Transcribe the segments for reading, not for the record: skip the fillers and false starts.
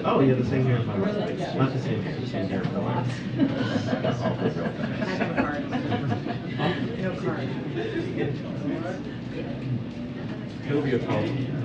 Oh, yeah, the same here. Not the same here. The same here. No card. It'll be a problem.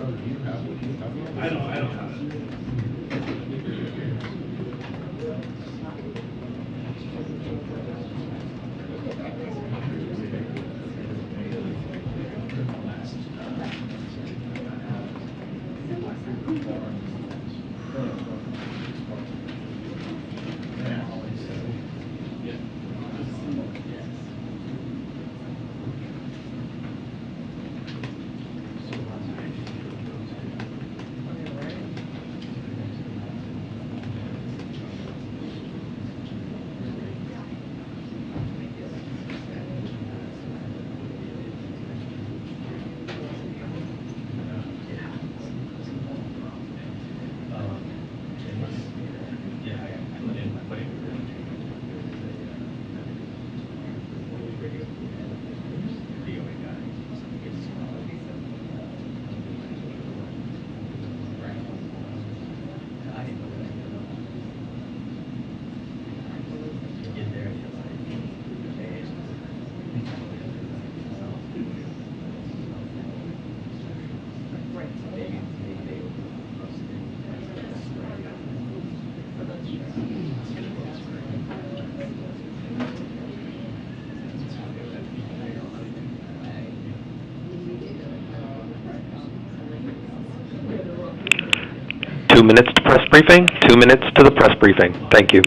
I don't have it. Minutes to press briefing. 2 minutes to the press briefing. Thank you.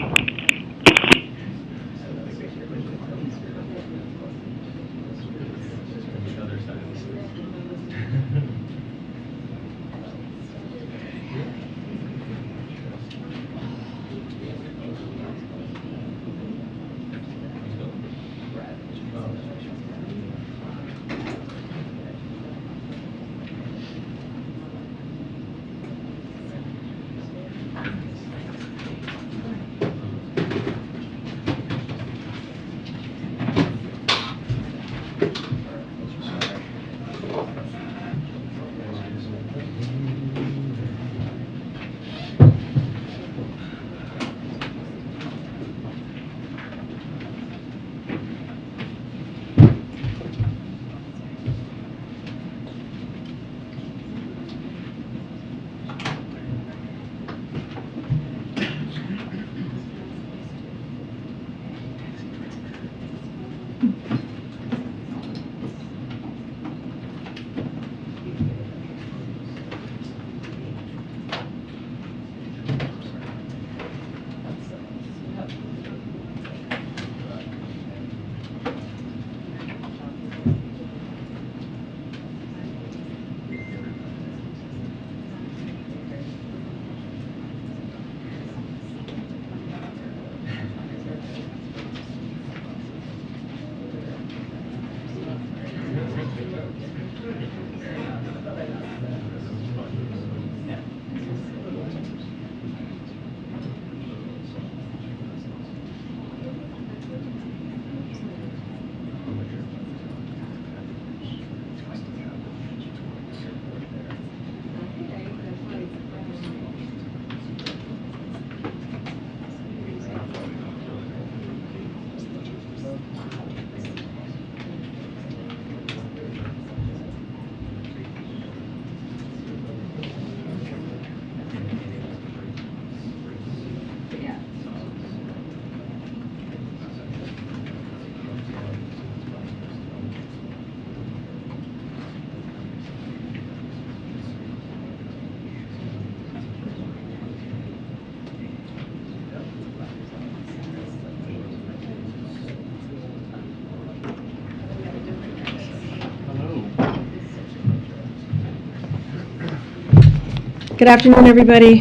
Good afternoon, everybody.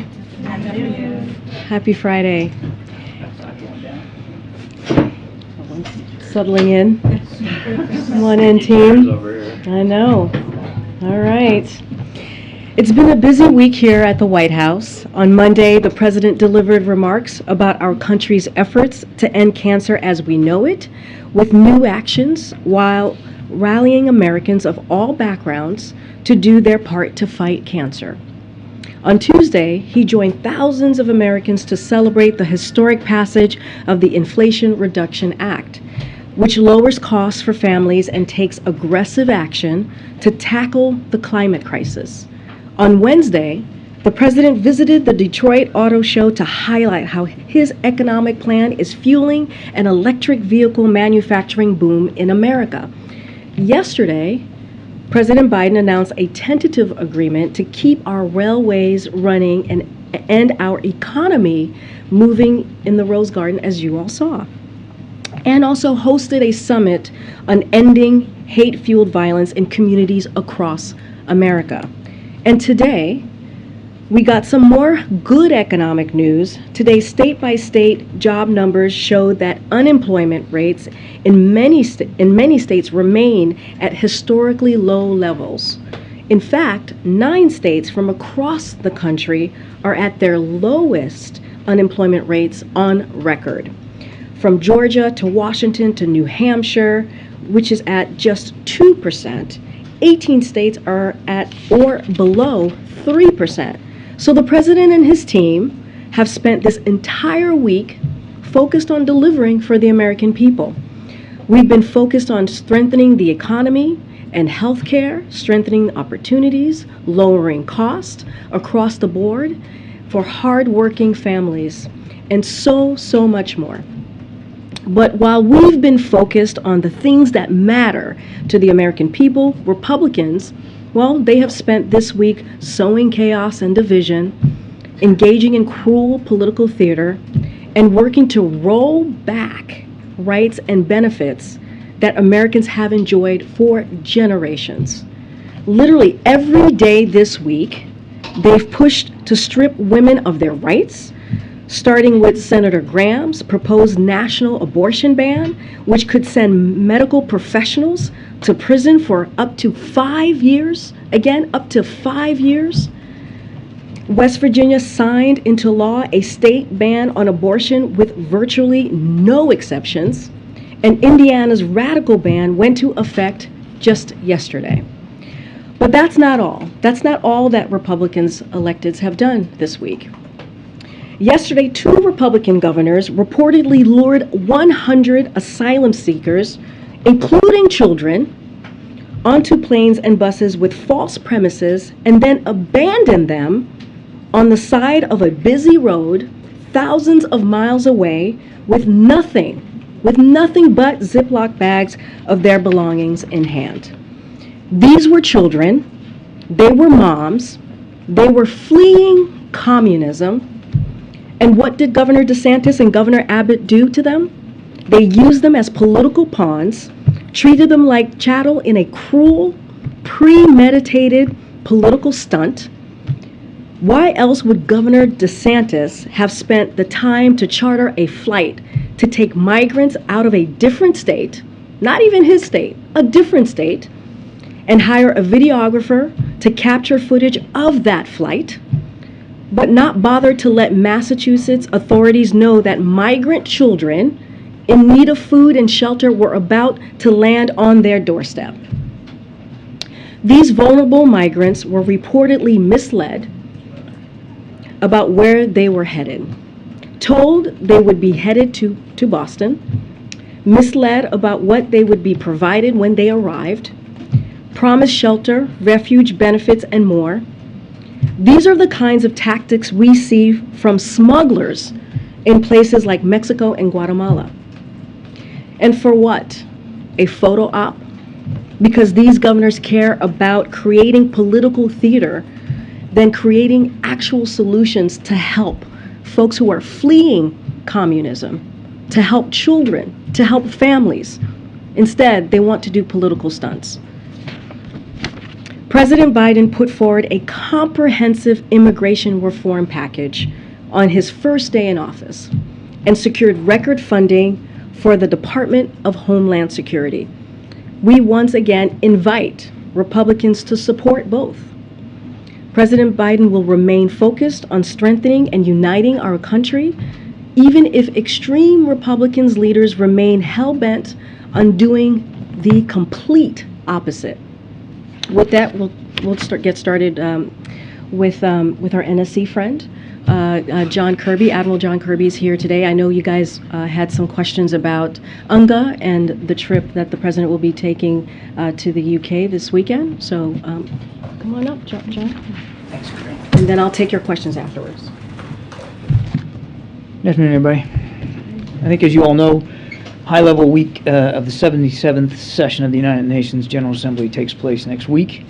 Happy Friday. Settling in. Come on in, team. I know. All right. It's been a busy week here at the White House. On Monday, the president delivered remarks about our country's efforts to end cancer as we know it, with new actions, while rallying Americans of all backgrounds to do their part to fight cancer. On Tuesday, he joined thousands of Americans to celebrate the historic passage of the Inflation Reduction Act, which lowers costs for families and takes aggressive action to tackle the climate crisis. On Wednesday, the president visited the Detroit Auto Show to highlight how his economic plan is fueling an electric vehicle manufacturing boom in America. Yesterday, President Biden announced a tentative agreement to keep our railways running and our economy moving in the Rose Garden, as you all saw, and also hosted a summit on ending hate-fueled violence in communities across America. And today, we got some more good economic news. Today, state-by-state job numbers showed that unemployment rates in many states remain at historically low levels. In fact, 9 states from across the country are at their lowest unemployment rates on record. From Georgia to Washington to New Hampshire, which is at just 2%, 18 states are at or below 3%. So the president and his team have spent this entire week focused on delivering for the American people. We've been focused on strengthening the economy and healthcare, strengthening opportunities, lowering costs across the board for hardworking families, and so much more. But while we've been focused on the things that matter to the American people, Republicans, well, they have spent this week sowing chaos and division, engaging in cruel political theater, and working to roll back rights and benefits that Americans have enjoyed for generations. Literally every day this week, they've pushed to strip women of their rights, starting with Senator Graham's proposed national abortion ban, which could send medical professionals to prison for up to 5 years. Again, up to 5 years. West Virginia signed into law a state ban on abortion with virtually no exceptions, and Indiana's radical ban went into effect just yesterday. But that's not all. That's not all that Republicans electeds have done this week. Yesterday, 2 Republican governors reportedly lured 100 asylum seekers, including children, onto planes and buses with false premises and then abandoned them on the side of a busy road thousands of miles away with nothing but Ziploc bags of their belongings in hand. These were children, they were moms, they were fleeing communism. And what did Governor DeSantis and Governor Abbott do to them? They used them as political pawns, treated them like chattel in a cruel, premeditated political stunt. Why else would Governor DeSantis have spent the time to charter a flight to take migrants out of a different state, not even his state, a different state, and hire a videographer to capture footage of that flight, but not bother to let Massachusetts authorities know that migrant children in need of food and shelter were about to land on their doorstep? These vulnerable migrants were reportedly misled about where they were headed, told they would be headed to Boston, misled about what they would be provided when they arrived, promised shelter, refuge benefits, and more. These are the kinds of tactics we see from smugglers in places like Mexico and Guatemala. And for what? A photo op? Because these governors care about creating political theater than creating actual solutions to help folks who are fleeing communism, to help children, to help families. Instead, they want to do political stunts. President Biden put forward a comprehensive immigration reform package on his first day in office and secured record funding for the Department of Homeland Security. We once again invite Republicans to support both. President Biden will remain focused on strengthening and uniting our country, even if extreme Republicans leaders remain hell-bent on doing the complete opposite. With that, we'll get started with our NSC friend, John Kirby. Admiral John Kirby is here today. I know you guys had some questions about UNGA and the trip that the president will be taking to the UK this weekend. So come on up, John. Thanks, Ukraine. And then I'll take your questions afterwards. Good afternoon, everybody. I think, as you all know, high-level week of the 77th session of the United Nations General Assembly takes place next week.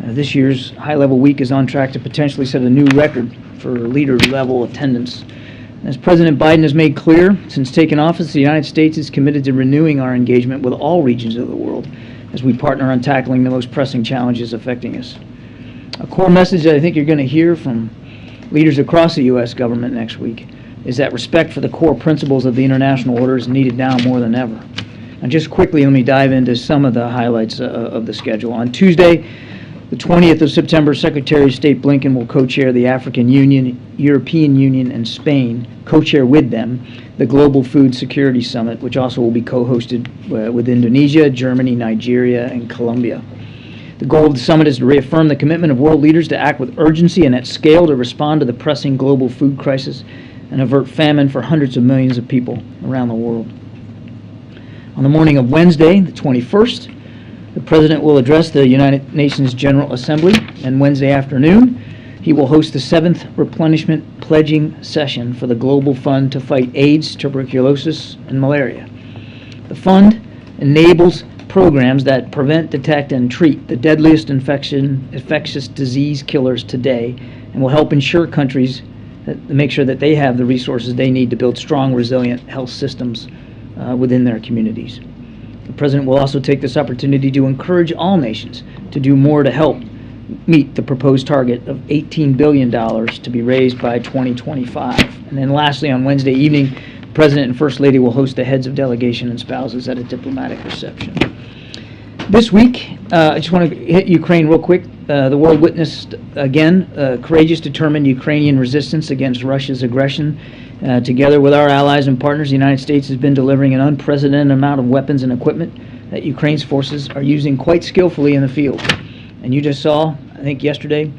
This year's high-level week is on track to potentially set a new record for leader-level attendance. As President Biden has made clear, since taking office, the United States is committed to renewing our engagement with all regions of the world as we partner on tackling the most pressing challenges affecting us. A core message that I think you're going to hear from leaders across the U.S. government next week is that respect for the core principles of the international order is needed now more than ever. And just quickly, let me dive into some of the highlights of the schedule. On Tuesday, the 20th of September, Secretary of State Blinken will co-chair the African Union, European Union, and Spain, co-chair with them, the Global Food Security Summit, which also will be co-hosted with Indonesia, Germany, Nigeria, and Colombia. The goal of the summit is to reaffirm the commitment of world leaders to act with urgency and at scale to respond to the pressing global food crisis and avert famine for hundreds of millions of people around the world. On the morning of Wednesday, the 21st, the President will address the United Nations General Assembly, and Wednesday afternoon, he will host the 7th replenishment pledging session for the Global Fund to fight AIDS, tuberculosis, and malaria. The fund enables programs that prevent, detect, and treat the deadliest infectious disease killers today, and will help ensure countries to make sure that they have the resources they need to build strong, resilient health systems within their communities. The President will also take this opportunity to encourage all nations to do more to help meet the proposed target of $18 billion to be raised by 2025. And then lastly, on Wednesday evening, the President and First Lady will host the heads of delegation and spouses at a diplomatic reception. This week, I just want to hit Ukraine real quick. The world witnessed, again, courageous, determined Ukrainian resistance against Russia's aggression. Together with our allies and partners, the United States has been delivering an unprecedented amount of weapons and equipment that Ukraine's forces are using quite skillfully in the field. And you just saw, I think yesterday,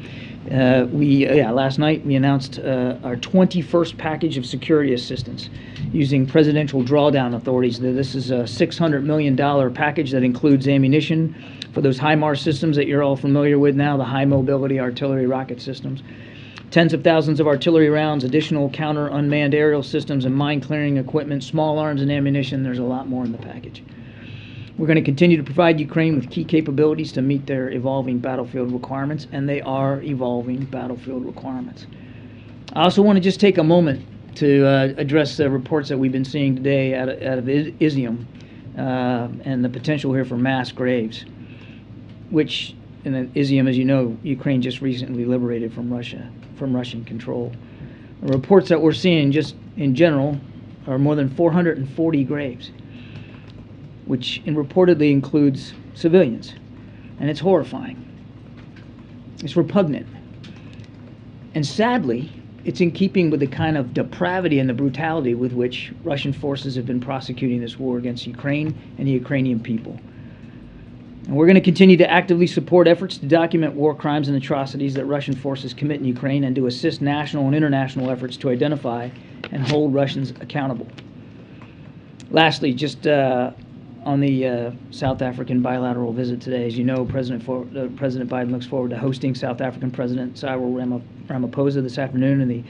last night, we announced our 21st package of security assistance using presidential drawdown authorities. This is a $600 million package that includes ammunition for those HIMARS systems that you're all familiar with now, the high mobility artillery rocket systems. Tens of thousands of artillery rounds, additional counter unmanned aerial systems, and mine clearing equipment, small arms and ammunition. There's a lot more in the package. We're going to continue to provide Ukraine with key capabilities to meet their evolving battlefield requirements, and they are evolving battlefield requirements. I also want to just take a moment to address the reports that we've been seeing today out of Izium and the potential here for mass graves, which, in Izium, as you know, Ukraine just recently liberated from Russian control. The reports that we're seeing just in general are more than 440 graves, which reportedly includes civilians. And it's horrifying. It's repugnant. And sadly, it's in keeping with the kind of depravity and the brutality with which Russian forces have been prosecuting this war against Ukraine and the Ukrainian people. And we're going to continue to actively support efforts to document war crimes and atrocities that Russian forces commit in Ukraine and to assist national and international efforts to identify and hold Russians accountable. Lastly, just on the South African bilateral visit today, as you know, President Biden looks forward to hosting South African President Cyril Ramaphosa this afternoon in the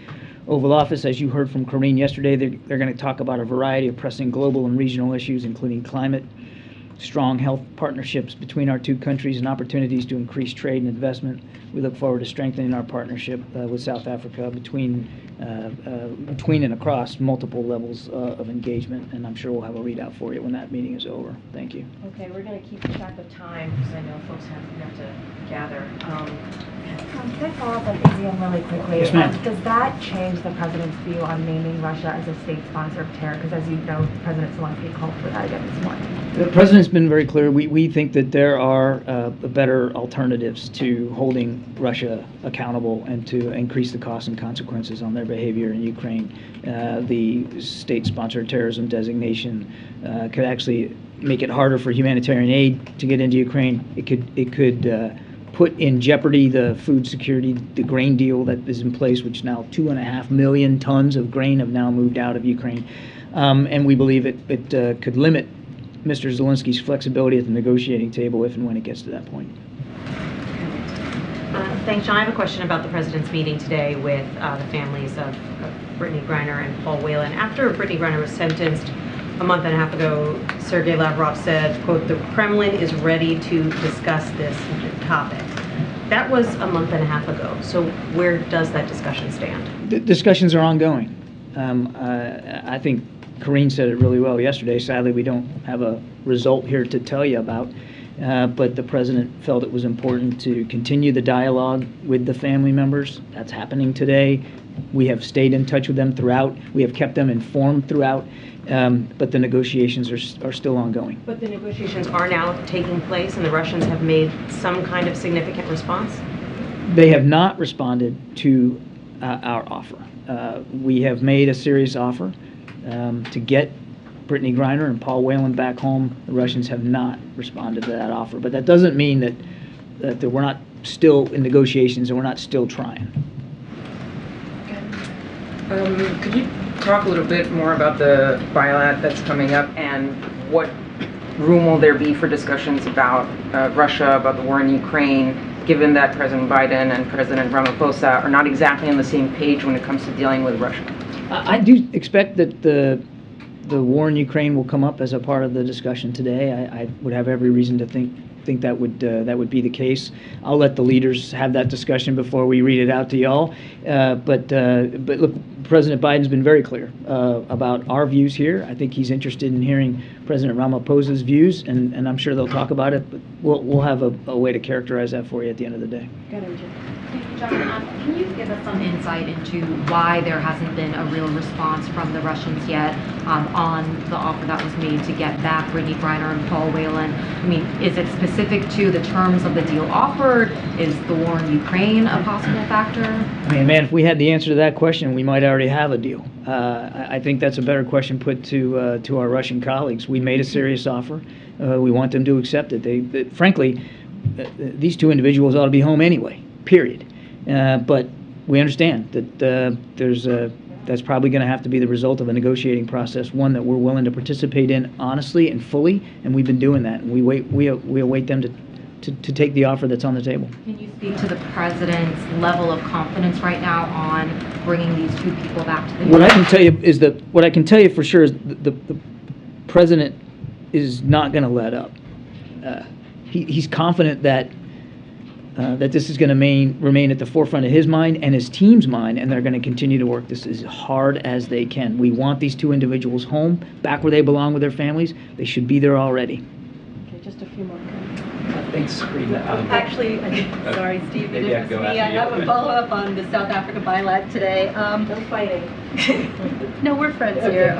Oval Office. As you heard from Corrine yesterday, they're going to talk about a variety of pressing global and regional issues, including climate, strong health partnerships between our two countries, and opportunities to increase trade and investment. We look forward to strengthening our partnership with South Africa between and across multiple levels of engagement, and I'm sure we'll have a readout for you when that meeting is over. Thank you. Okay, we're going to keep track of time because I know folks have to gather. Can I follow up on Izium really quickly? Yes, ma'am. Does that change the president's view on naming Russia as a state sponsor of terror? Because as you know, the president Zelensky called for that again this morning. The president's been very clear. We think that there are better alternatives to holding Russia accountable and to increase the costs and consequences on their behavior in Ukraine. The state-sponsored terrorism designation could actually make it harder for humanitarian aid to get into Ukraine. It could put in jeopardy the food security, the grain deal that is in place, which now 2.5 million tons of grain have now moved out of Ukraine. And we believe it could limit Mr. Zelensky's flexibility at the negotiating table if and when it gets to that point. Thanks, John. I have a question about the president's meeting today with the families of Brittany Griner and Paul Whelan. After Brittany Griner was sentenced a month and a half ago, Sergei Lavrov said, quote, "The Kremlin is ready to discuss this topic." That was a month and a half ago. So where does that discussion stand? The discussions are ongoing. I think Karine said it really well yesterday. Sadly, we don't have a result here to tell you about. But the president felt it was important to continue the dialogue with the family members. That's happening today. We have stayed in touch with them throughout. We have kept them informed throughout. But the negotiations are still ongoing. But the negotiations are now taking place, and the Russians have made some kind of significant response? They have not responded to our offer. We have made a serious offer to get Brittany Griner and Paul Whelan back home. The Russians have not responded to that offer. But that doesn't mean that we're not still in negotiations and we're not still trying. Could you talk a little bit more about the bilat that's coming up, and what room will there be for discussions about Russia, about the war in Ukraine, given that President Biden and President Ramaphosa are not exactly on the same page when it comes to dealing with Russia? I do expect that the war in Ukraine will come up as a part of the discussion today. I would have every reason to think that would be the case. I'll let the leaders have that discussion before we read it out to y'all. But look, President Biden's been very clear about our views here. I think he's interested in hearing President Ramaphosa's views, and I'm sure they'll talk about it. But we'll have a way to characterize that for you at the end of the day. John, can you give us some insight into why there hasn't been a real response from the Russians yet on the offer that was made to get back Brittany Griner and Paul Whelan? I mean, is it specific to the terms of the deal offered? Is the war in Ukraine a possible factor? I mean, man, if we had the answer to that question, we might already have a deal. I think that's a better question put to our Russian colleagues. We made a serious offer. We want them to accept it. Frankly, these two individuals ought to be home anyway, period. But we understand that that's probably going to have to be the result of a negotiating process, one that we're willing to participate in honestly and fully, and we've been doing that. And we await them to take the offer that's on the table. Can you speak to the president's level of confidence right now on bringing these two people back to the What I can tell you is what I can tell you for sure is the president is not going to let up. He's confident that this is going to remain at the forefront of his mind and his team's mind, and they're going to continue to work this as hard as they can. We want these two individuals home, back where they belong with their families. They should be there already. Okay, just a few more. Thanks, Karina. Actually, sorry, Steve, but it was me. I have a follow-up on the South Africa bilat today. No fighting. No, we're friends here.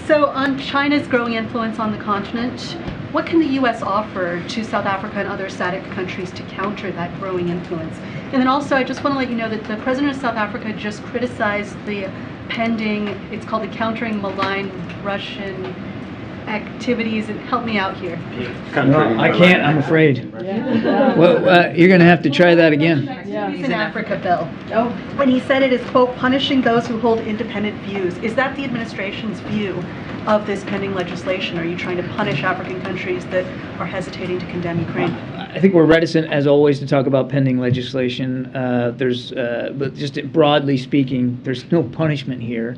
So on China's growing influence on the continent, what can the U.S. offer to South Africa and other SADC countries to counter that growing influence? And then also, I just want to let you know that the president of South Africa just criticized the pending, it's called the Countering Malign Russian Activities, and help me out here. No, I can't, I'm afraid. Well, you're going to have to try that again. Peace in Africa bill. When he said it is, quote, punishing those who hold independent views. Is that the administration's view of this pending legislation? Are you trying to punish African countries that are hesitating to condemn Ukraine? I think we're reticent, as always, to talk about pending legislation. But just broadly speaking, there's no punishment here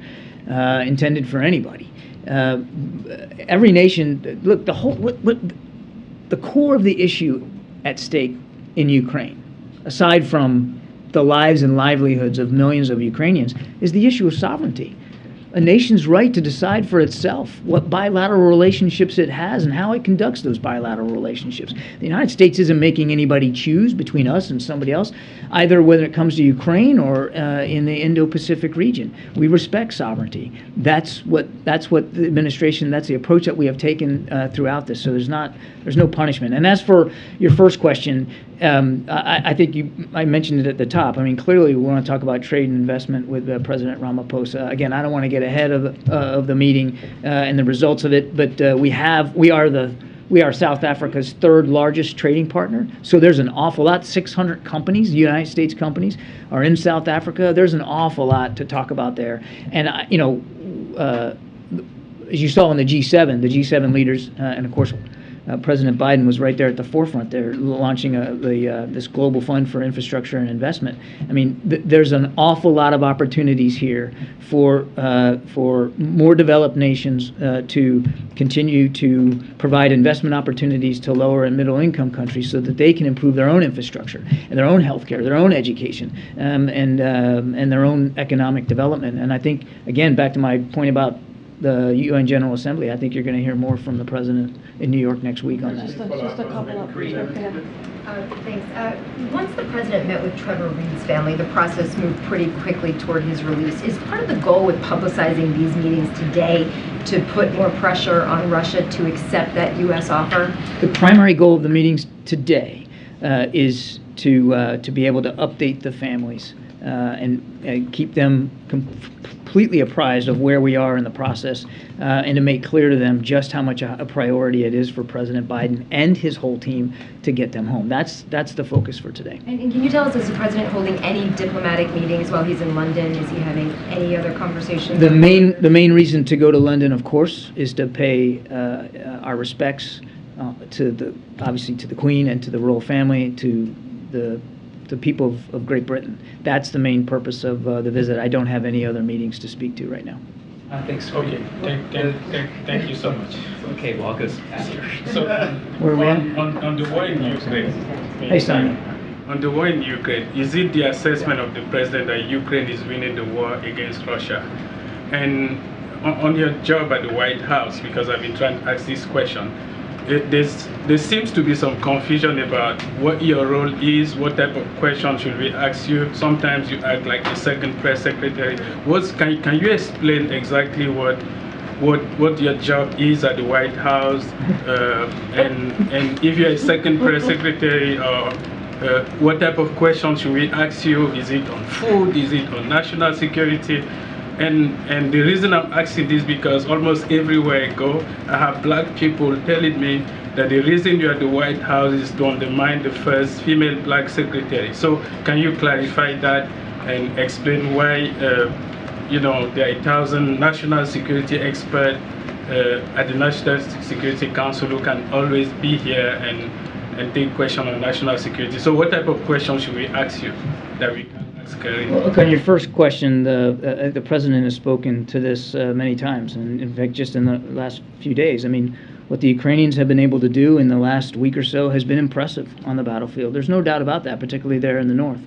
intended for anybody. Every nation, look, the core of the issue at stake in Ukraine, aside from the lives and livelihoods of millions of Ukrainians, is the issue of sovereignty. A nation's right to decide for itself what bilateral relationships it has and how it conducts those bilateral relationships. The United States isn't making anybody choose between us and somebody else, either whether it comes to Ukraine or in the Indo-Pacific region. We respect sovereignty. That's what the administration, that's the approach that we have taken throughout this. So there's no punishment. And as for your first question, I think I mentioned it at the top. I mean, clearly we want to talk about trade and investment with President Ramaphosa. Again, I don't want to get ahead of the meeting and the results of it, but we are South Africa's third largest trading partner. So there's an awful lot. 600 companies, United States companies, are in South Africa. There's an awful lot to talk about there. And as you saw in the G7 leaders, and of course President Biden was right there at the forefront there, launching this global fund for infrastructure and investment. I mean, there's an awful lot of opportunities here for more developed nations to continue to provide investment opportunities to lower and middle income countries so that they can improve their own infrastructure and their own healthcare, their own education, and their own economic development. And I think, again, back to my point about the UN General Assembly, I think you're going to hear more from the president in New York next week on that. Just a couple of. Thanks. Once the president met with Trevor Reed's family, the process moved pretty quickly toward his release. Is part of the goal with publicizing these meetings today to put more pressure on Russia to accept that U.S. offer? The primary goal of the meetings today is to be able to update the families and keep them completely apprised of where we are in the process, and to make clear to them just how much a priority it is for President Biden and his whole team to get them home. That's the focus for today. And can you tell us, is the president holding any diplomatic meetings while he's in London? Is he having any other conversations? The main reason to go to London, of course, is to pay our respects obviously to the Queen and to the royal family, to the people of Great Britain. That's the main purpose of the visit. I don't have any other meetings to speak to right now. Thanks. Okay. Thank you so much. Okay, walk us. So, Where are we at? on the war in Ukraine. Hey, Simon. On the war in Ukraine, is it the assessment of the president that Ukraine is winning the war against Russia? And on your job at the White House, because I've been trying to ask this question, there seems to be some confusion about what your role is, what type of questions should we ask you. Sometimes you act like the second press secretary. Can you explain exactly what your job is at the White House, and if you're a second press secretary, what type of questions should we ask you? Is it on food? Is it on national security? And the reason I'm asking this because almost everywhere I go, I have black people telling me that the reason you're at the White House is to undermine the first female black secretary. So can you clarify that and explain why, there are 1,000 national security experts at the National Security Council who can always be here and take questions on national security. So what type of questions should we ask you that we can? Well, look, on your first question, the president has spoken to this many times, and in fact, just in the last few days. I mean, what the Ukrainians have been able to do in the last week or so has been impressive on the battlefield. There's no doubt about that, particularly there in the north.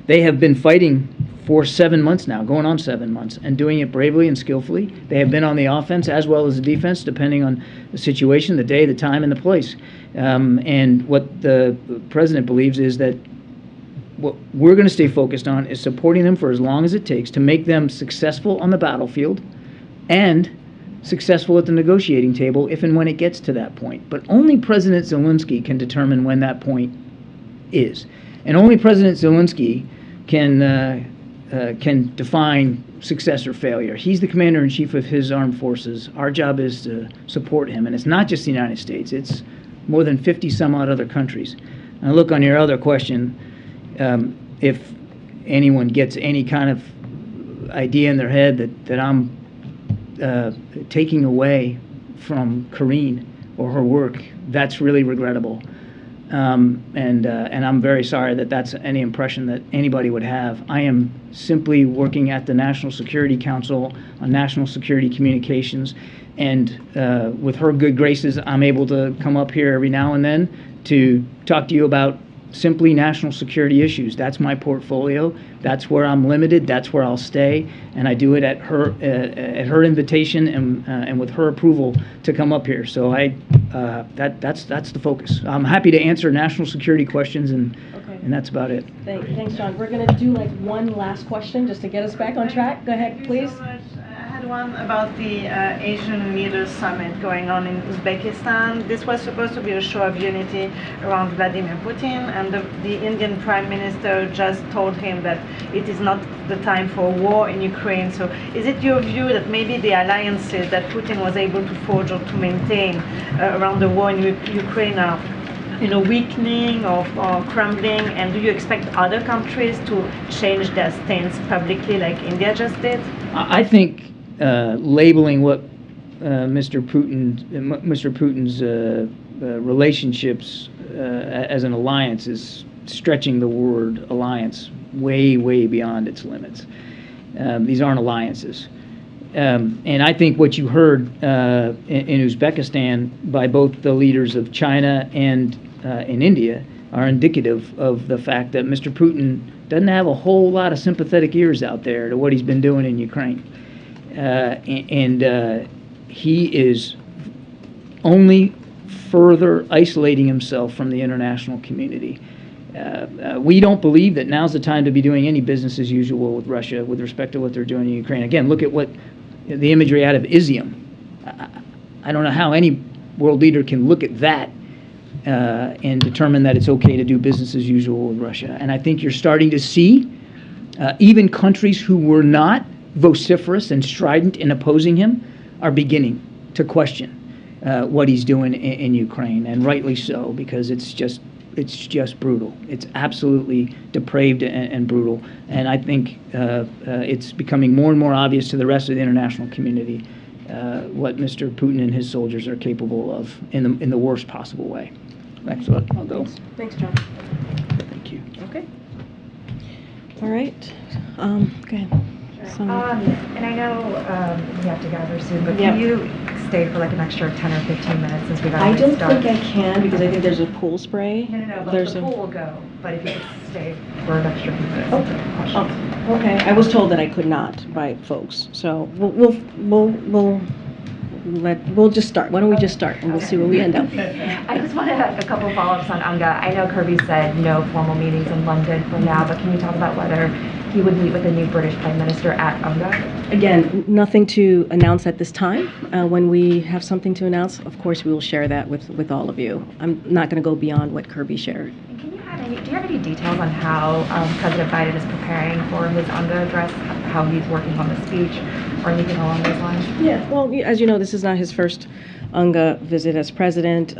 They have been fighting for 7 months now, going on 7 months, and doing it bravely and skillfully. They have been on the offense as well as the defense, depending on the situation, the day, the time, and the place. And what the president believes is that what we're going to stay focused on is supporting them for as long as it takes to make them successful on the battlefield and successful at the negotiating table if and when it gets to that point. But only President Zelensky can determine when that point is. And only President Zelensky can define success or failure. He's the commander-in-chief of his armed forces. Our job is to support him. And it's not just the United States. It's more than 50 some odd other countries. Now look, on your other question, if anyone gets any kind of idea in their head that I'm taking away from Karine or her work, that's really regrettable. And I'm very sorry that that's any impression that anybody would have. I am simply working at the National Security Council on national security communications, and with her good graces, I'm able to come up here every now and then to talk to you about simply national security issues. That's my portfolio. That's where I'm limited. That's where I'll stay, and I do it at her invitation and with her approval to come up here. So that's the focus. I'm happy to answer national security questions, and that's about it. Thanks, John. We're going to do like one last question just to get us back on track. Go ahead, please. I had one about the Asian Leaders Summit going on in Uzbekistan. This was supposed to be a show of unity around Vladimir Putin, and the Indian Prime Minister just told him that it is not the time for war in Ukraine. So is it your view that maybe the alliances that Putin was able to forge or to maintain around the war in Ukraine are weakening or crumbling, and do you expect other countries to change their stance publicly like India just did? I think labeling what Mr. Putin's relationships as an alliance is stretching the word alliance way, way beyond its limits. These aren't alliances. And I think what you heard in Uzbekistan by both the leaders of China and in India are indicative of the fact that Mr. Putin doesn't have a whole lot of sympathetic ears out there to what he's been doing in Ukraine. He is only further isolating himself from the international community. We don't believe that now's the time to be doing any business as usual with Russia with respect to what they're doing in Ukraine. Again, look at what the imagery out of Izium. I don't know how any world leader can look at that and determine that it's okay to do business as usual with Russia. And I think you're starting to see even countries who were not vociferous and strident in opposing him are beginning to question what he's doing in Ukraine, and rightly so, because it's just brutal. It's absolutely depraved and brutal. And I think it's becoming more and more obvious to the rest of the international community what Mr. Putin and his soldiers are capable of in the worst possible way. That's what I'll go. Thanks, John. Thank you. Okay. All right. Go ahead. And I know we have to gather soon, but Yep. can you stay for like an extra 10 or 15 minutes since we got I to don't start? think I can because I think there's a pool spray. No, but There's the pool will go, but if you could stay for an extra few minutes. Oh, okay. I was told that I could not by folks, so we'll just start. Why don't we just start and we'll see where we end up. I just want to have a couple follow-ups on UNGA. I know Kirby said no formal meetings in London for now, but can you talk about whether he would meet with the new British Prime Minister at UNGA? Again, nothing to announce at this time. When we have something to announce, of course, we will share that with all of you. I'm not going to go beyond what Kirby shared. Do you have any details on how President Biden is preparing for his UNGA address, how he's working on the speech, or anything along those lines? Yeah, well, as you know, this is not his first UNGA visit as president.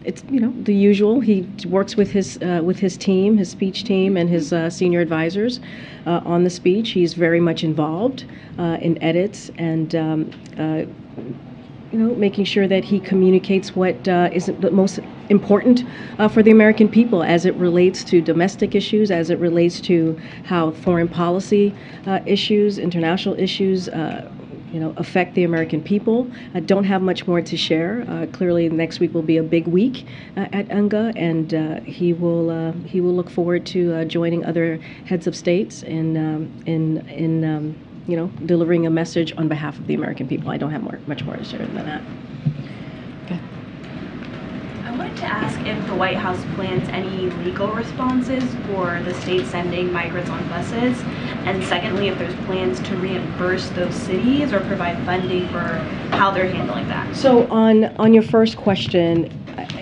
It's the usual. He works with his team, his speech team, and his senior advisors on the speech. He's very much involved in edits and making sure that he communicates what is the most important for the American people as it relates to domestic issues, as it relates to how foreign policy issues, international issues, affect the American people. I don't have much more to share. Clearly, next week will be a big week at UNGA, and he will look forward to joining other heads of states in delivering a message on behalf of the American people. I don't have much more to share than that. Okay. I wanted to ask if the White House plans any legal responses for the state sending migrants on buses, and secondly, if there's plans to reimburse those cities or provide funding for how they're handling that. So on your first question,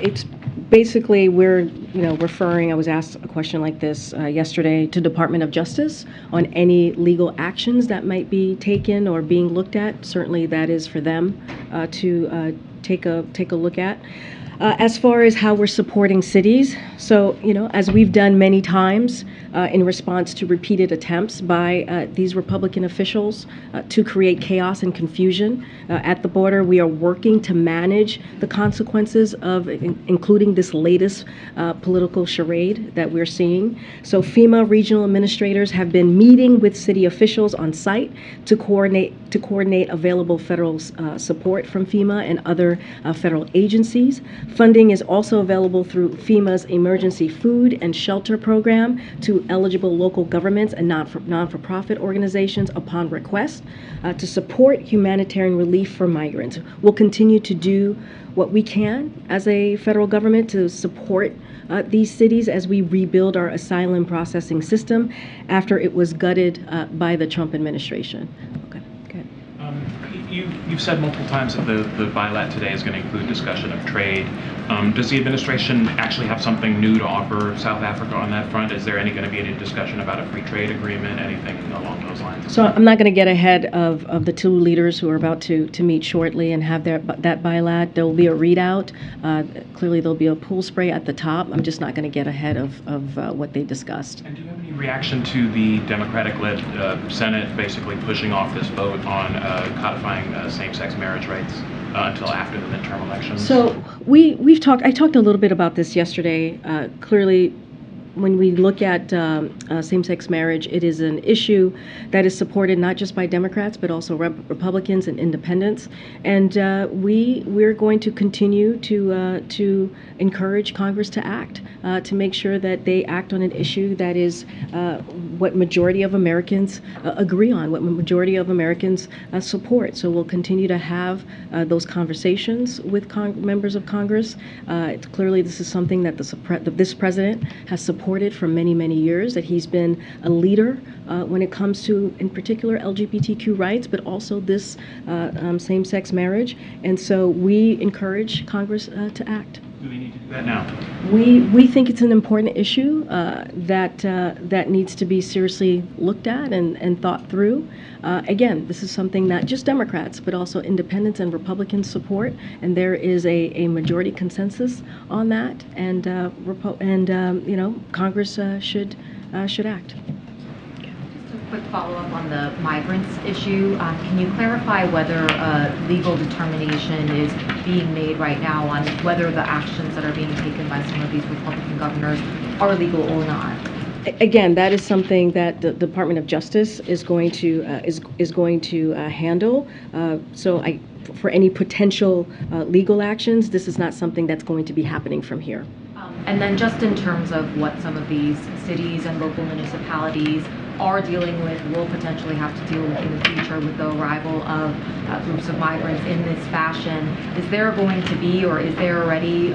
it's basically we're referring. I was asked a question like this yesterday to Department of Justice on any legal actions that might be taken or being looked at. Certainly, that is for them to take a look at. As far as how we're supporting cities, so as we've done many times in response to repeated attempts by these Republican officials to create chaos and confusion at the border, we are working to manage the consequences of including this latest political charade that we're seeing. So FEMA regional administrators have been meeting with city officials on site to coordinate available federal support from FEMA and other federal agencies. Funding is also available through FEMA's Emergency Food and Shelter Program to eligible local governments and non-for-profit organizations upon request to support humanitarian relief for migrants. We'll continue to do what we can as a federal government to support these cities as we rebuild our asylum processing system after it was gutted by the Trump administration. Okay. You've said multiple times that the bilat today is going to include discussion of trade. Does the administration actually have something new to offer South Africa on that front? Is there going to be any discussion about a free trade agreement, anything along those lines? So I'm not going to get ahead of the two leaders who are about to meet shortly and have that bilat. There will be a readout. Clearly, there'll be a pool spray at the top. I'm just not going to get ahead of what they discussed. And do you have any reaction to the Democratic-led Senate basically pushing off this vote on codifying same-sex marriage rights? until after the midterm elections? So I talked a little bit about this yesterday. Clearly, when we look at same-sex marriage, it is an issue that is supported not just by Democrats, but also Republicans and independents. And we're going to continue to encourage Congress to act, to make sure that they act on an issue that is what majority of Americans agree on, what majority of Americans support. So we'll continue to have those conversations with members of Congress. Clearly, this is something that this president has supported for many, many years, that he's been a leader when it comes to, in particular, LGBTQ rights, but also this same-sex marriage. And so we encourage Congress to act. Do we need to do that now? We think it's an important issue that needs to be seriously looked at and thought through. Again, this is something not just Democrats, but also independents and Republicans support, and there is a majority consensus on that, and Congress should act. Quick follow-up on the migrants issue. Can you clarify whether legal determination is being made right now on whether the actions that are being taken by some of these Republican governors are legal or not? Again, that is something that the Department of Justice is going to handle. For any potential legal actions, this is not something that's going to be happening from here. And then just in terms of what some of these cities and local municipalities are dealing with, will potentially have to deal with in the future with the arrival of groups of migrants in this fashion, is there going to be, or is there already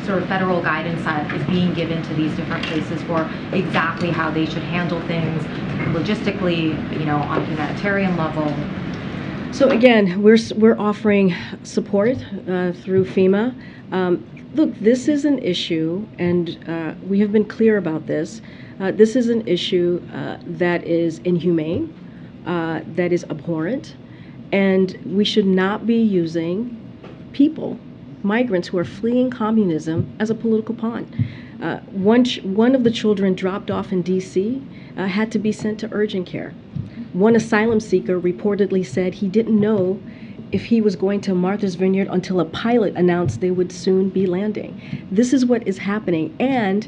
sort of federal guidance that is being given to these different places for exactly how they should handle things logistically, on a humanitarian level? So again, we're offering support through FEMA. Look, this is an issue, and we have been clear about this. This is an issue that is inhumane, that is abhorrent, and we should not be using people, migrants who are fleeing communism, as a political pawn. One of the children dropped off in D.C. Had to be sent to urgent care. One asylum seeker reportedly said he didn't know if he was going to Martha's Vineyard until a pilot announced they would soon be landing. This is what is happening. And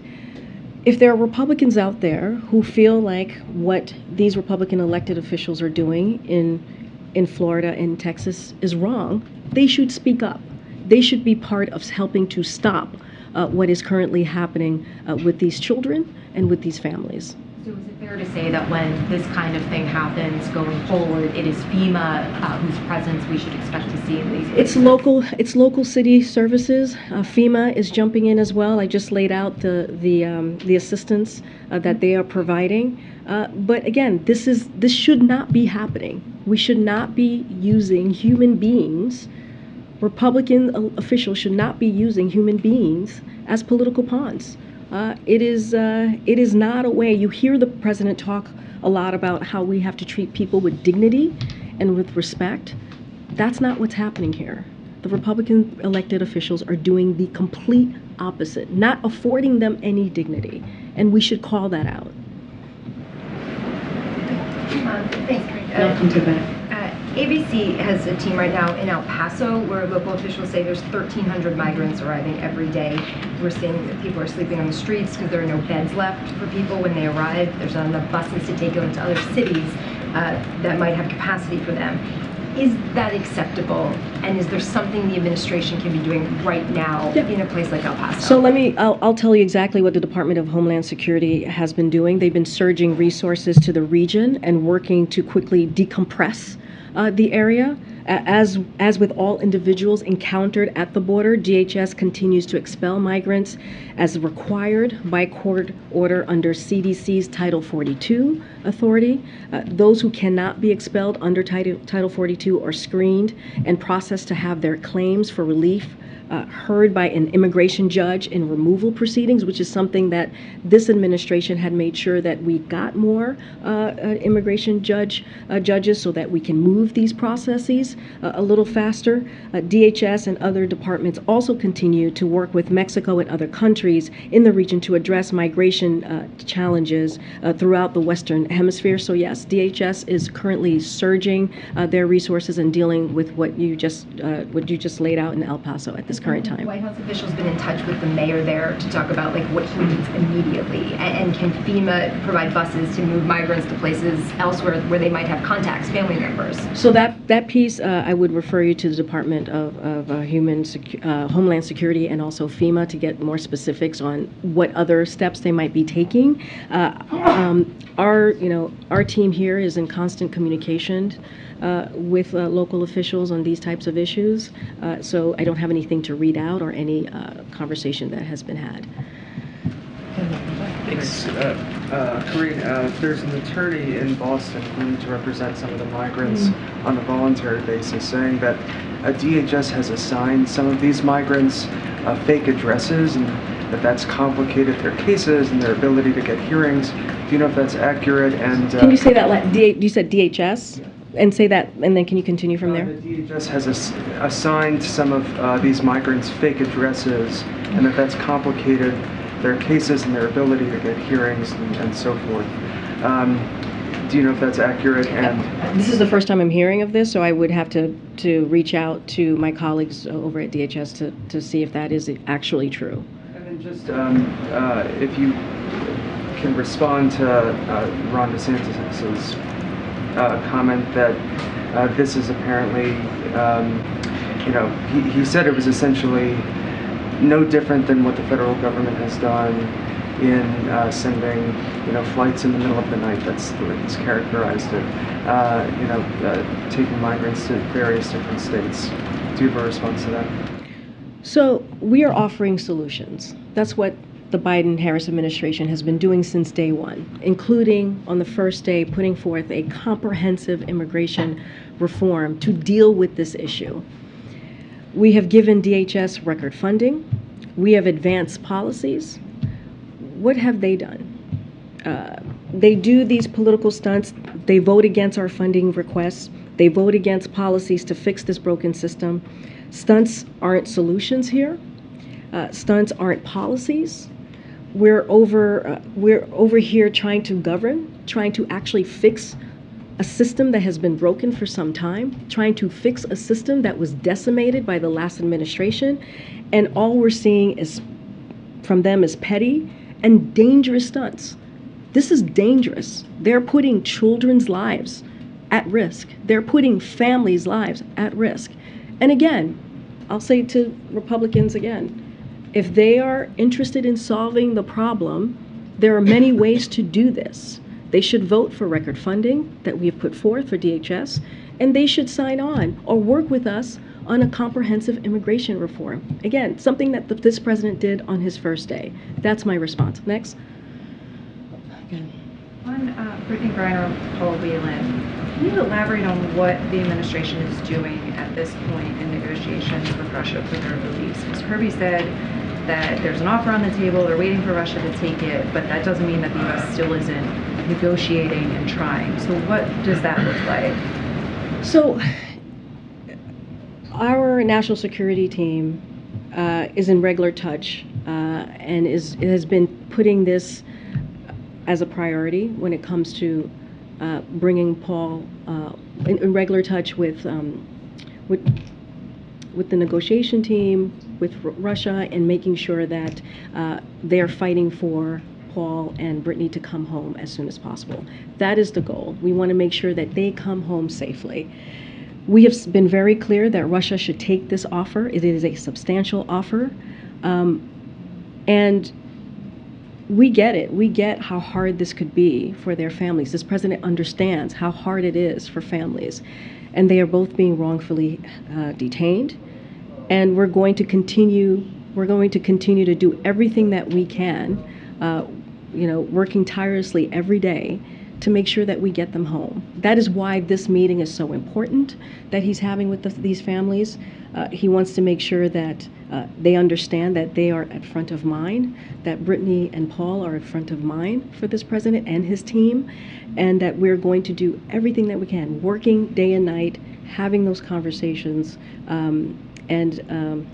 if there are Republicans out there who feel like what these Republican elected officials are doing in Florida and Texas is wrong, they should speak up. They should be part of helping to stop what is currently happening with these children and with these families. So is it fair to say that when this kind of thing happens going forward, it is FEMA whose presence we should expect to see in these places? It's local city services. FEMA is jumping in as well. I just laid out the assistance that they are providing. But again, this should not be happening. We should not be using human beings. Republican officials should not be using human beings as political pawns. It is not a way. You hear the president talk a lot about how we have to treat people with dignity and with respect. That's not what's happening here. The Republican elected officials are doing the complete opposite, not affording them any dignity, and we should call that out. Thanks. Welcome to that. ABC has a team right now in El Paso where local officials say there's 1,300 migrants arriving every day. We're seeing that people are sleeping on the streets because there are no beds left for people when they arrive. There's not enough buses to take them to other cities that might have capacity for them. Is that acceptable? And is there something the administration can be doing right now in a place like El Paso? So I'll tell you exactly what the Department of Homeland Security has been doing. They've been surging resources to the region and working to quickly decompress the area. As with all individuals encountered at the border, DHS continues to expel migrants as required by court order under CDC's Title 42 authority. Those who cannot be expelled under Title 42 are screened and processed to have their claims for relief heard by an immigration judge in removal proceedings, which is something that this administration had made sure that we got more immigration judges so that we can move these processes a little faster. DHS and other departments also continue to work with Mexico and other countries in the region to address migration challenges throughout the Western Hemisphere. So yes, DHS is currently surging their resources and dealing with what you just laid out in El Paso at this current time. White House officials been in touch with the mayor there to talk about like what he needs immediately, and can FEMA provide buses to move migrants to places elsewhere where they might have contacts, family members? So that piece, I would refer you to the Department of Homeland Security and also FEMA to get more specifics on what other steps they might be taking. Our team here is in constant communication with local officials on these types of issues. So I don't have anything to read out or any conversation that has been had. Thanks. Corinne, there's an attorney in Boston willing to represent some of the migrants on a voluntary basis, saying that DHS has assigned some of these migrants fake addresses, and that's complicated their cases and their ability to get hearings. Do you know if that's accurate? And can you say that? You said DHS, and say that, and then can you continue from there? The DHS has assigned some of these migrants fake addresses, and that's complicated their cases and their ability to get hearings and so forth. Do you know if that's accurate? And this is the first time I'm hearing of this, so I would have to reach out to my colleagues over at DHS to see if that is actually true. And then just if you can respond to Ron DeSantis's comment that this is apparently, he said it was essentially no different than what the federal government has done in sending, flights in the middle of the night. That's the way he's characterized it. Taking migrants to various different states. Do you have a response to that? So we are offering solutions. That's what the Biden-Harris administration has been doing since day one, including on the first day putting forth a comprehensive immigration reform to deal with this issue. We have given DHS record funding. We have advanced policies. What have they done? They do these political stunts. They vote against our funding requests. They vote against policies to fix this broken system. Stunts aren't solutions here. Stunts aren't policies. We're over here trying to govern, trying to actually fix a system that has been broken for some time, trying to fix a system that was decimated by the last administration, and all we're seeing is from them is petty and dangerous stunts. This is dangerous. They're putting children's lives at risk. They're putting families' lives at risk. And again, I'll say to Republicans again, if they are interested in solving the problem, there are many ways to do this. They should vote for record funding that we have put forth for DHS, and they should sign on or work with us on a comprehensive immigration reform. Again, something that this president did on his first day. That's my response. Next. On Brittney Griner and Paul Whelan, can you elaborate on what the administration is doing at this point in negotiations with Russia for their release? Ms. Kirby said that there's an offer on the table, they're waiting for Russia to take it, but that doesn't mean that the U.S. still isn't negotiating and trying. So what does that look like? So our national security team is in regular touch and has been putting this as a priority when it comes to bringing Paul in regular touch with the negotiation team, with Russia, and making sure that they're fighting for Paul and Brittney to come home as soon as possible. That is the goal. We want to make sure that they come home safely. We have been very clear that Russia should take this offer. It is a substantial offer. And we get it. We get how hard this could be for their families. This president understands how hard it is for families. And they are both being wrongfully detained. And we're going to continue to do everything that we can, working tirelessly every day to make sure that we get them home. That is why this meeting is so important that he's having with these families. He wants to make sure that they understand that they are at front of mind, that Brittany and Paul are at front of mind for this president and his team, and that we're going to do everything that we can, working day and night, having those conversations, and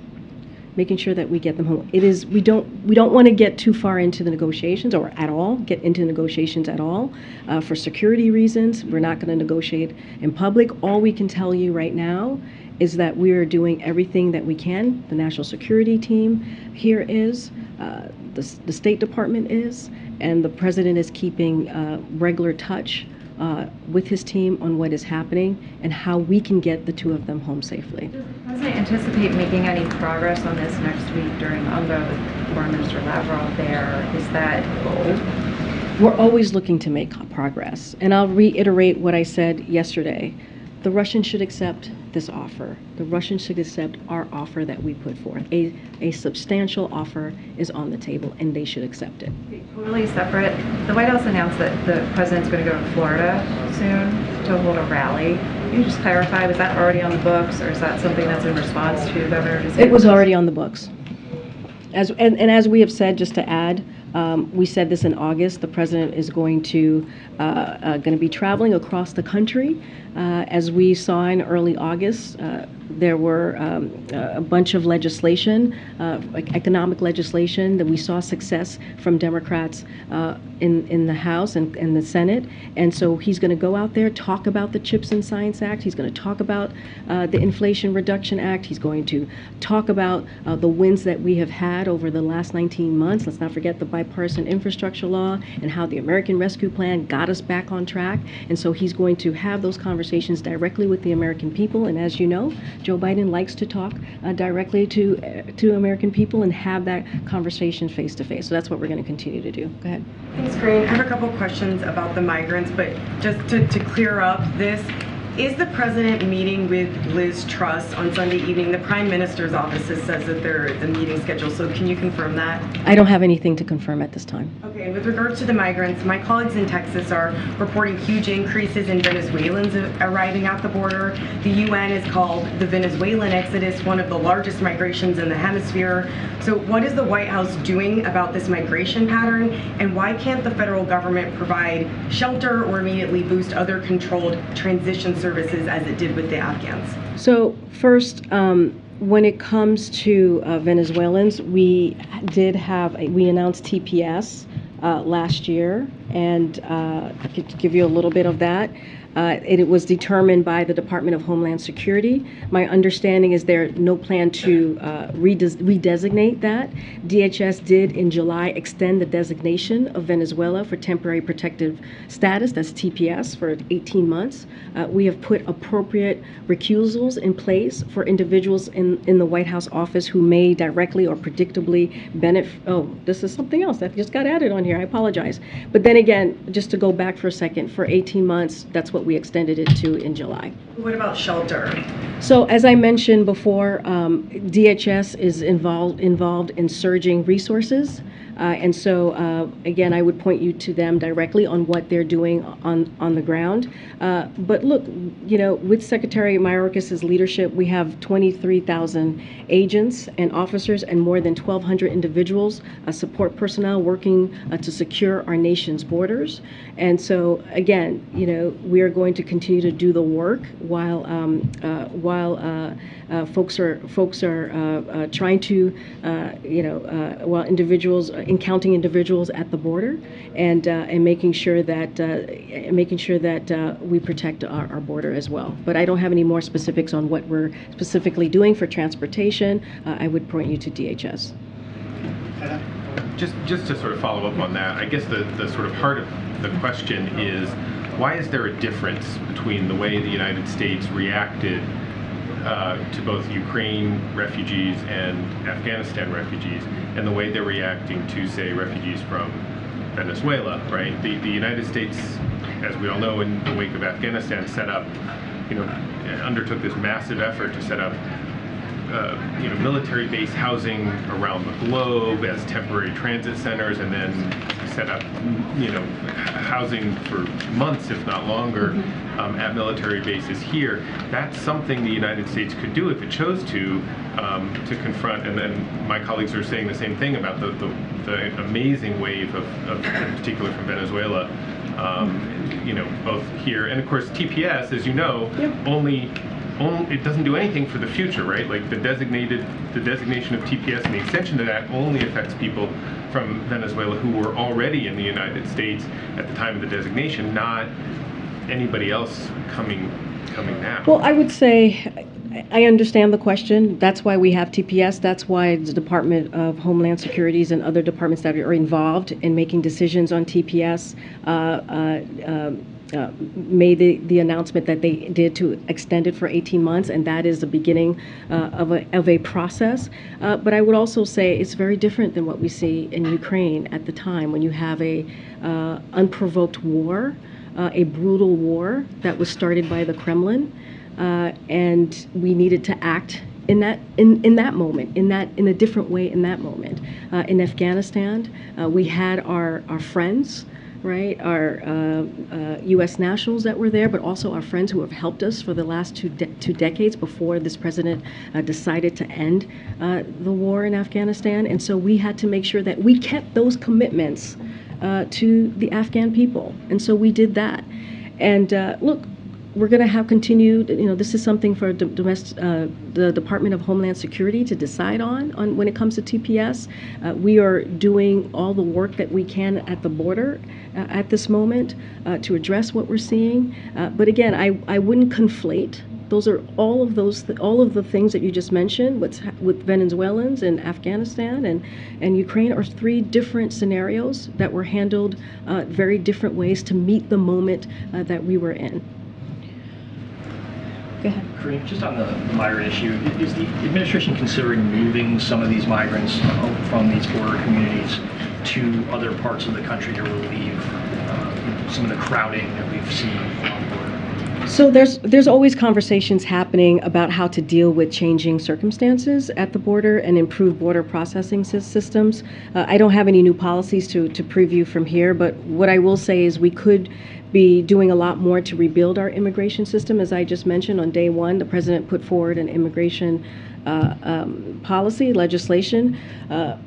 making sure that we get them home. We don't want to get too far into the negotiations, or at all get into negotiations at all. For security reasons, we're not going to negotiate in public. All we can tell you right now is that we are doing everything that we can. The national security team here is, the State Department is, and the president is keeping regular touch with his team on what is happening and how we can get the two of them home safely. Does the president anticipate making any progress on this next week during UNGA with Foreign Minister Lavrov there? Is that goal? We're always looking to make progress. And I'll reiterate what I said yesterday. The Russians should accept this offer. The Russians should accept our offer that we put forth. A substantial offer is on the table, and they should accept it. Totally separate. The White House announced that the president's going to go to Florida soon to hold a rally. Can you just clarify, was that already on the books, or is that something that's in response to Governor DeSantis? It was already on the books. As we have said, just to add, we said this in August, the president is going to be traveling across the country. As we saw in early August, there were a bunch of legislation, like economic legislation, that we saw success from Democrats in the House and the Senate. And so he's going to go out there, talk about the CHIPS and Science Act. He's going to talk about the Inflation Reduction Act. He's going to talk about the wins that we have had over the last 19 months. Let's not forget the bipartisan infrastructure law and how the American Rescue Plan got us back on track. And so he's going to have those conversations directly with the American people. And as you know, Joe Biden likes to talk directly to American people and have that conversation face to face. So that's what we're going to continue to do. Go ahead. Thanks, Green. I have a couple questions about the migrants, but just to clear up this, is the president meeting with Liz Truss on Sunday evening? The Prime Minister's office says that the meeting scheduled, so can you confirm that? I don't have anything to confirm at this time. Okay, with regards to the migrants, my colleagues in Texas are reporting huge increases in Venezuelans arriving at the border. The UN has called the Venezuelan exodus one of the largest migrations in the hemisphere. So what is the White House doing about this migration pattern, and why can't the federal government provide shelter or immediately boost other controlled transition services as it did with the Afghans? So first, when it comes to Venezuelans, we announced TPS last year, and I could give you a little bit of that. It was determined by the Department of Homeland Security. My understanding is there's no plan to redesignate that. DHS did in July extend the designation of Venezuela for temporary protective status, that's TPS, for 18 months. We have put appropriate recusals in place for individuals in the White House office who may directly or predictably benefit. Oh, this is something else that just got added on here. I apologize. But then again, just to go back for a second, for 18 months, that's what we extended it to in July. What about shelter? So as I mentioned before, DHS is involved in surging resources. And so, again, I would point you to them directly on what they're doing on the ground. But look, you know, with Secretary Mayorkas's leadership, we have 23,000 agents and officers and more than 1,200 individuals, support personnel working to secure our nation's borders. And so, again, you know, we are going to continue to do the work while folks are trying to, while individuals counting individuals at the border, and making sure that we protect our border as well. But I don't have any more specifics on what we're specifically doing for transportation. I would point you to DHS. Just to sort of follow up on that, I guess the sort of heart of the question is, why is there a difference between the way the United States reacted to both Ukraine refugees and Afghanistan refugees, and the way they're reacting to, say, refugees from Venezuela, right? The United States, as we all know, in the wake of Afghanistan, undertook this massive effort to set up military base housing around the globe as temporary transit centers, and then set up, housing for months, if not longer, at military bases here. That's something the United States could do if it chose to confront. And then my colleagues are saying the same thing about the amazing wave of in particular from Venezuela. Both here and of course TPS, as you know, it doesn't do anything for the future, right? Like the designation of TPS and the extension to that only affects people from Venezuela who were already in the United States at the time of the designation, not anybody else coming now. Well, I would say I understand the question. That's why we have TPS. That's why the Department of Homeland Securities and other departments that are involved in making decisions on TPS made the announcement that they did to extend it for 18 months, and that is the beginning of a process. But I would also say it's very different than what we see in Ukraine at the time when you have a unprovoked war, a brutal war that was started by the Kremlin. And we needed to act in that moment, in a different way in that moment. In Afghanistan, we had our friends, right, our U.S. nationals that were there, but also our friends who have helped us for the last two decades before this president decided to end the war in Afghanistan. And so we had to make sure that we kept those commitments to the Afghan people. And so we did that. And look, we're going to have continued, this is something for the Department of Homeland Security to decide on when it comes to TPS. We are doing all the work that we can at the border at this moment to address what we're seeing. But again, I wouldn't conflate. Those are all of the things that you just mentioned with Venezuelans and Afghanistan and Ukraine are three different scenarios that were handled very different ways to meet the moment that we were in. Go ahead. Karine, just on the migrant issue, is the administration considering moving some of these migrants from these border communities to other parts of the country to relieve some of the crowding that we've seen on the border? So there's always conversations happening about how to deal with changing circumstances at the border and improve border processing systems. I don't have any new policies to preview from here, but what I will say is we could be doing a lot more to rebuild our immigration system. As I just mentioned, on day one, the president put forward an immigration policy, legislation,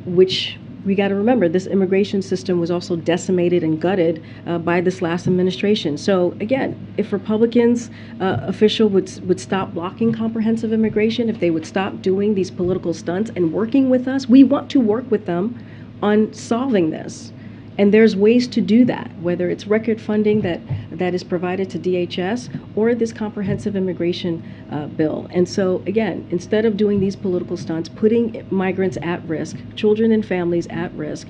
which we got to remember, this immigration system was also decimated and gutted by this last administration. So again, if Republicans official would stop blocking comprehensive immigration, if they would stop doing these political stunts and working with us, we want to work with them on solving this. And there's ways to do that, whether it's record funding that is provided to DHS or this comprehensive immigration bill. And so, again, instead of doing these political stunts, putting migrants at risk, children and families at risk,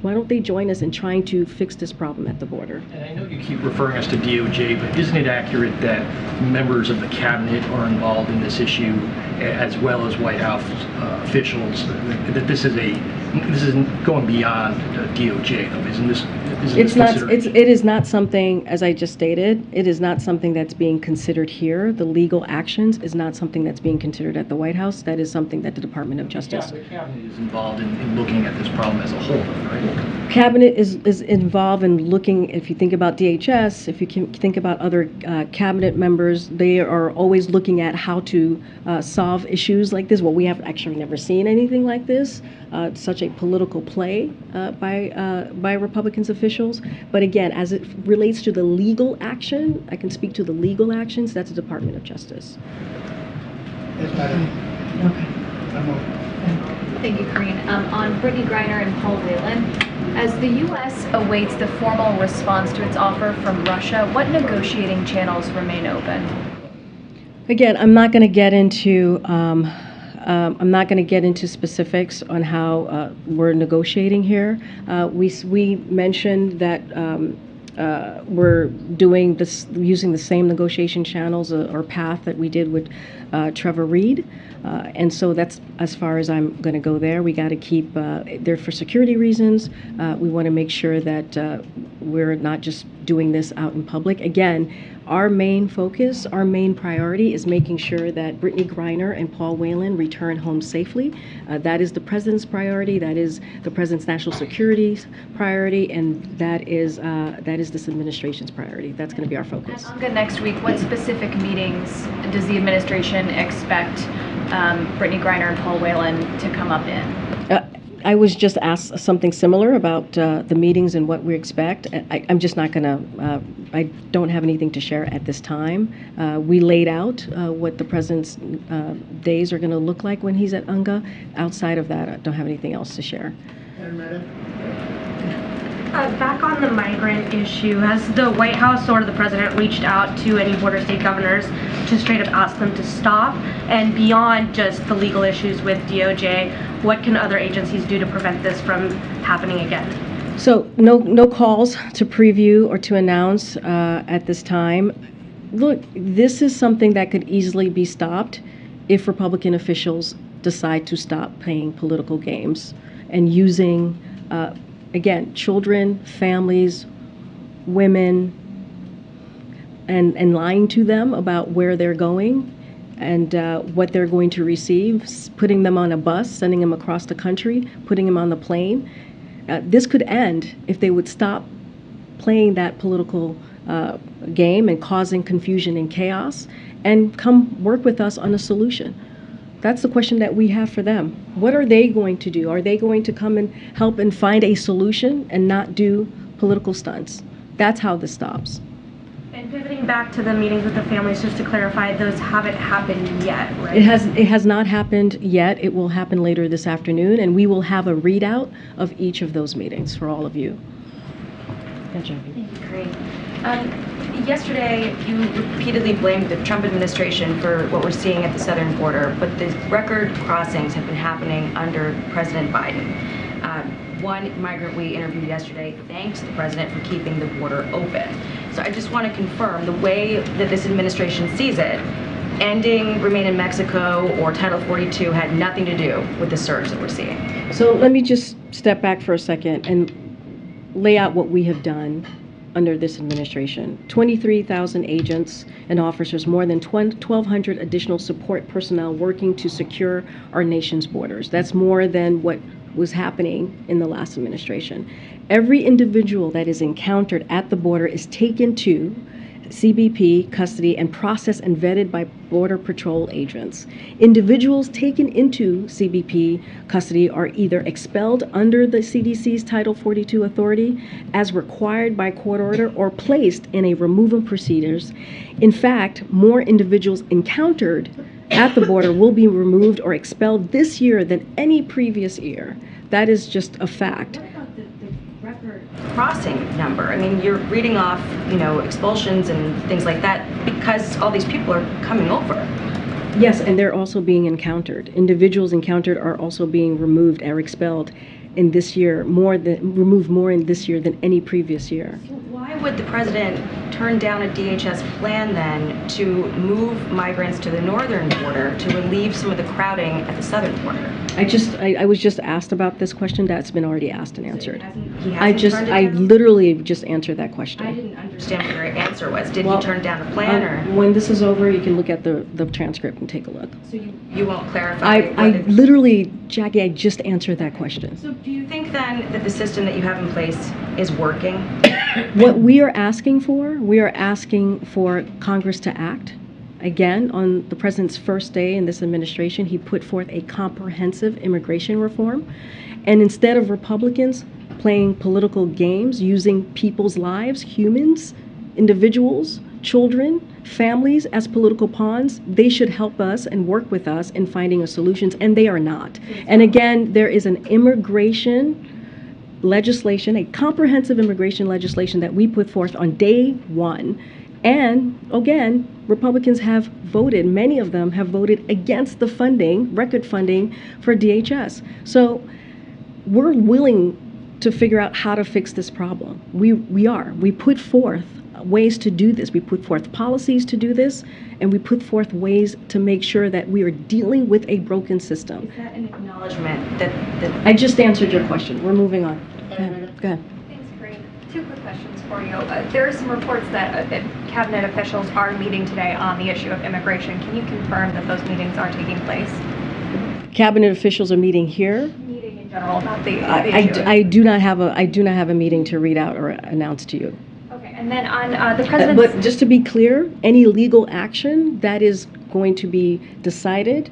why don't they join us in trying to fix this problem at the border? And I know you keep referring us to DOJ, but isn't it accurate that members of the cabinet are involved in this issue, as well as White House officials? That this is going beyond DOJ, though, isn't this? It is not something, as I just stated, it is not something that's being considered here. The legal actions is not something that's being considered at the White House. That is something that the Department of Justice. The cabinet is involved in looking at this problem as a whole, right? Cabinet is involved in looking, if you think about DHS, if you can think about other cabinet members, they are always looking at how to solve issues like this. Well, we have actually never seen anything like this, such a political play by Republicans officials. But again, as it relates to the legal action, I can speak to the legal actions, that's the Department of Justice. Yes, Madam. Okay. Thank you, Karine. On Brittany Griner and Paul Whelan, as the U.S. awaits the formal response to its offer from Russia, what negotiating channels remain open? Again, I'm not going to get into specifics on how we're negotiating here. We mentioned that we're doing this using the same negotiation channels or path that we did with Trevor Reed. And so that's as far as I'm going to go there. We got to keep there for security reasons. We want to make sure that we're not just doing this out in public. Again, Our main focus, our main priority is making sure that Brittany Griner and Paul Whelan return home safely. That is the president's priority, that is the president's national security priority, and that is this administration's priority. That's going to be our focus. Good. Next week, what specific meetings does the administration expect Brittany Griner and Paul Whelan to come up in? I was just asked something similar about the meetings and what we expect. I'm just not going to, I don't have anything to share at this time. We laid out what the president's days are going to look like when he's at UNGA. Outside of that, I don't have anything else to share. Back on the migrant issue, has the White House or the president reached out to any border state governors to straight up ask them to stop? And beyond just the legal issues with DOJ, what can other agencies do to prevent this from happening again? So no calls to preview or to announce at this time. Look, this is something that could easily be stopped if Republican officials decide to stop playing political games and using again, children, families, women, and lying to them about where they're going and what they're going to receive, putting them on a bus, sending them across the country, putting them on the plane. This could end if they would stop playing that political game and causing confusion and chaos and come work with us on a solution. That's the question that we have for them. What are they going to do? Are they going to come and help and find a solution and not do political stunts? That's how this stops. And pivoting back to the meetings with the families, just to clarify, those haven't happened yet, right? It has not happened yet. It will happen later this afternoon, and we will have a readout of each of those meetings for all of you. Thank you, great. Yesterday, you repeatedly blamed the Trump administration for what we're seeing at the southern border, but the record crossings have been happening under President Biden. One migrant we interviewed yesterday thanked the president for keeping the border open. So I just want to confirm the way that this administration sees it, ending Remain in Mexico or Title 42 had nothing to do with the surge that we're seeing. So let me just step back for a second and lay out what we have done under this administration. 23,000 agents and officers, more than 1,200 additional support personnel working to secure our nation's borders. That's more than what was happening in the last administration. Every individual that is encountered at the border is taken to CBP custody and processed and vetted by Border Patrol agents. Individuals taken into CBP custody are either expelled under the CDC's Title 42 authority as required by court order or placed in a removal procedures. In fact, more individuals encountered at the border will be removed or expelled this year than any previous year. That is just a fact. Crossing number. I mean, you're reading off, expulsions and things like that because all these people are coming over. Yes, and they're also being encountered. Individuals encountered are also being removed or expelled in this year, removed more in this year than any previous year. So why would the president turn down a DHS plan then to move migrants to the northern border to relieve some of the crowding at the southern border? I was just asked about this question that's been already asked and answered. I literally just answered that question. I didn't understand what your answer was. Did he turn down a plan or? When this is over, you can look at the transcript and take a look. So you won't clarify? I literally, Jackie, I just answered that question. So do you think then that the system that you have in place is working? What we are asking for Congress to act. Again, on the president's first day in this administration, he put forth a comprehensive immigration reform. And instead of Republicans playing political games, using people's lives, humans, individuals, children, families as political pawns, they should help us and work with us in finding a solutions, and they are not. And again, there is an immigration legislation, a comprehensive immigration legislation that we put forth on day one. And again, Republicans have voted, many of them have voted against the funding, record funding for DHS. So we're willing to figure out how to fix this problem. We put forth ways to do this. We put forth policies to do this, and we put forth ways to make sure that we are dealing with a broken system. Is that an acknowledgement that I just answered your question. We're moving on. Go ahead. Thanks, Bree. Two quick questions for you. There are some reports that cabinet officials are meeting today on the issue of immigration. Can you confirm that those meetings are taking place? Cabinet officials are meeting here. Meeting in general, not the issue. I do not have a meeting to read out or announce to you. Okay, and then on the president's... But just to be clear, any legal action, that is going to be decided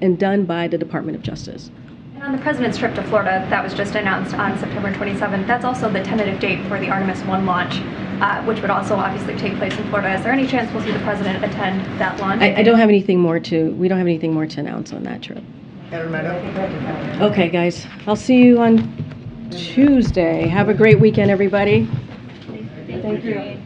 and done by the Department of Justice. And on the president's trip to Florida, that was just announced on September 27th. That's also the tentative date for the Artemis 1 launch, which would also obviously take place in Florida. Is there any chance we'll see the president attend that launch? We don't have anything more to announce on that trip. Okay, guys, I'll see you on Tuesday. Have a great weekend, everybody. Thank you.